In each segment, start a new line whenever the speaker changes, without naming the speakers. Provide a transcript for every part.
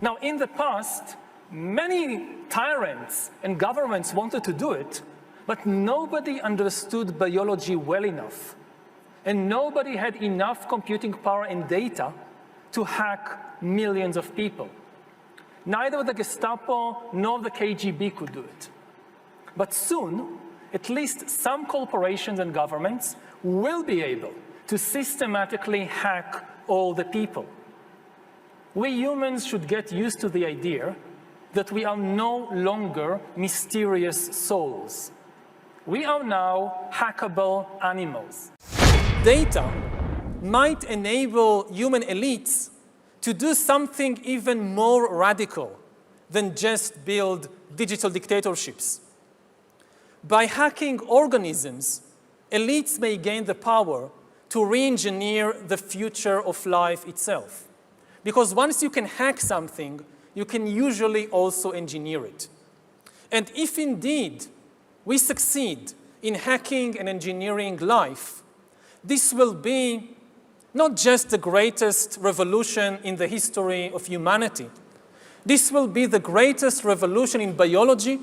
Now, in the past, many tyrants and governments wanted to do it, but nobody understood biology well enough. And nobody had enough computing power and data to hack millions of people. Neither the Gestapo nor the KGB could do it. But soon, at least some corporations and governments will be able to systematically hack all the people. We humans should get used to the idea that we are no longer mysterious souls. We are now hackable animals. Data might enable human elites to do something even more radical than just build digital dictatorships. By hacking organisms, elites may gain the power to re-engineer the future of life itself. Because once you can hack something, you can usually also engineer it. And if indeed we succeed in hacking and engineering life, this will be not just the greatest revolution in the history of humanity. This will be the greatest revolution in biology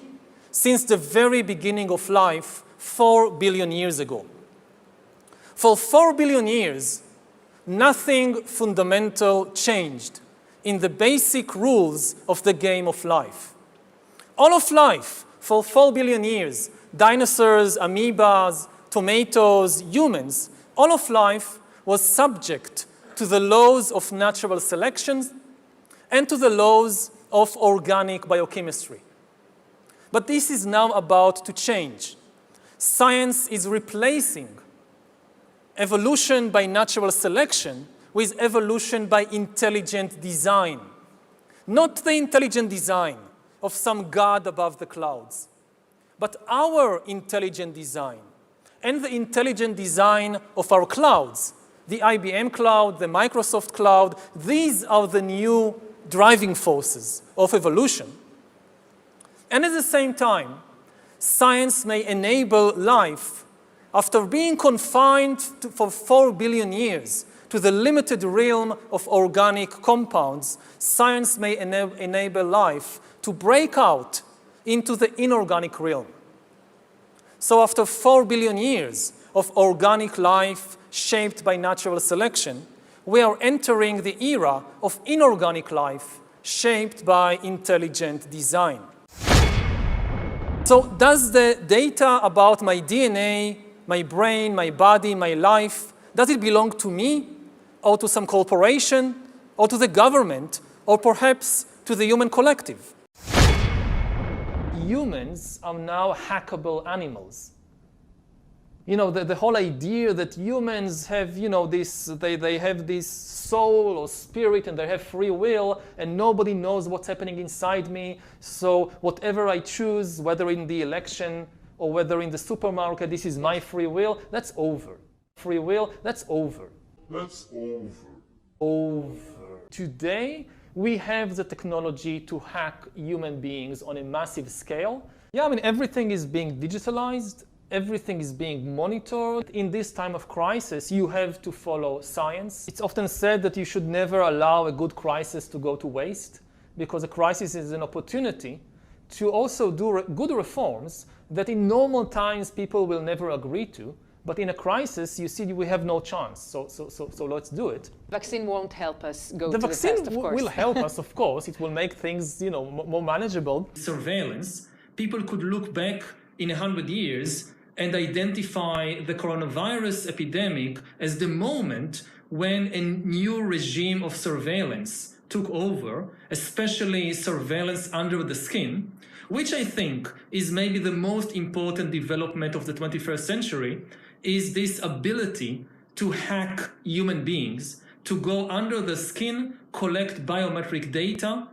since the very beginning of life 4 billion years ago. For 4 billion years, nothing fundamental changed in the basic rules of the game of life. All of life, for 4 billion years, dinosaurs, amoebas, tomatoes, humans, all of life was subject to the laws of natural selection and to the laws of organic biochemistry. But this is now about to change. Science is replacing evolution by natural selection with evolution by intelligent design. Not the intelligent design of some god above the clouds, but our intelligent design and the intelligent design of our clouds, the IBM cloud, the Microsoft cloud. These are the new driving forces of evolution. And at the same time, science may enable life after being confined for 4 billion years to the limited realm of organic compounds. Science may enable life to break out into the inorganic realm. So after 4 billion years of organic life shaped by natural selection, we are entering the era of inorganic life shaped by intelligent design. So does the data about my DNA, my brain, my body, my life, does it belong to me or to some corporation or to the government or perhaps to the human collective? Humans are now hackable animals. You know, the whole idea that humans have, you know, they have this soul or spirit and they have free will and nobody knows what's happening inside me. So whatever I choose, whether in the election or whether in the supermarket, this is my free will, that's over. Free will, that's over.
That's over.
Over. Today, we have the technology to hack human beings on a massive scale. Yeah, I mean, everything is being digitalized. Everything is being monitored. In this time of crisis, you have to follow science. It's often said that you should never allow a good crisis to go to waste, because a crisis is an opportunity to also do good reforms that in normal times people will never agree to. But in a crisis, you see, we have no chance. So let's do it.
Vaccine won't help us go
the
to the test, of course.
The vaccine will help us, of course. It will make things, you know, more manageable. Surveillance. People could look back in 100 years and identify the coronavirus epidemic as the moment when a new regime of surveillance took over, especially surveillance under the skin, which I think is maybe the most important development of the 21st century, is this ability to hack human beings, to go under the skin, collect biometric data,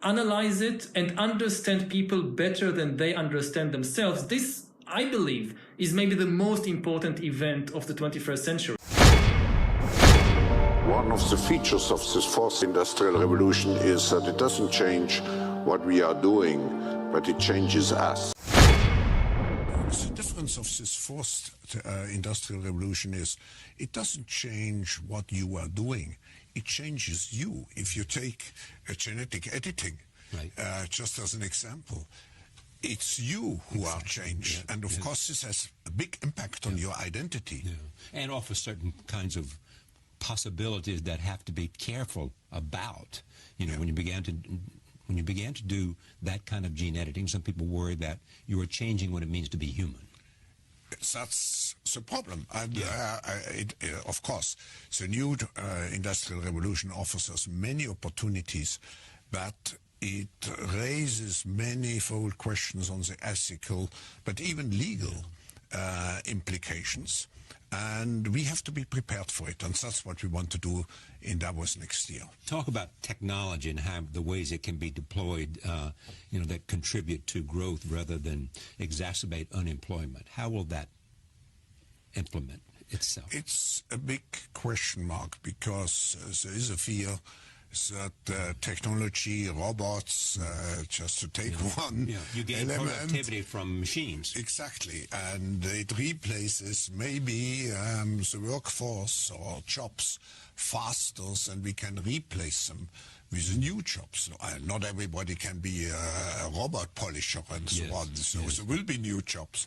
analyze it, and understand people better than they understand themselves. This, I believe, is maybe the most important event of the 21st century.
One of the features of this fourth industrial revolution is that it doesn't change what we are doing, but it changes us.
The difference of this fourth industrial revolution is it doesn't change what you are doing. it changes you. If you take genetic editing,
right.
Just as an example, it's you who are changed.
Yeah.
And of course, this has a big impact on your identity.
Yeah. And offers certain kinds of possibilities that have to be careful about. You know, when you began to do that kind of gene editing, some people worry that you are changing what it means to be human.
That's the problem. And of course, the new industrial revolution offers us many opportunities, but it raises manifold questions on the ethical, but even legal implications. And we have to be prepared for it, and that's what we want to do in Davos next year.
Talk about technology and how the ways it can be deployed, you know, that contribute to growth rather than exacerbate unemployment. How will that implement itself?
It's a big question mark, because there is a fear that technology, robots, just to take one
you gain
element,
productivity from machines.
Exactly, and it replaces maybe the workforce or jobs faster than we can replace them with new jobs. Not everybody can be a robot polisher and so on, so there will be new jobs.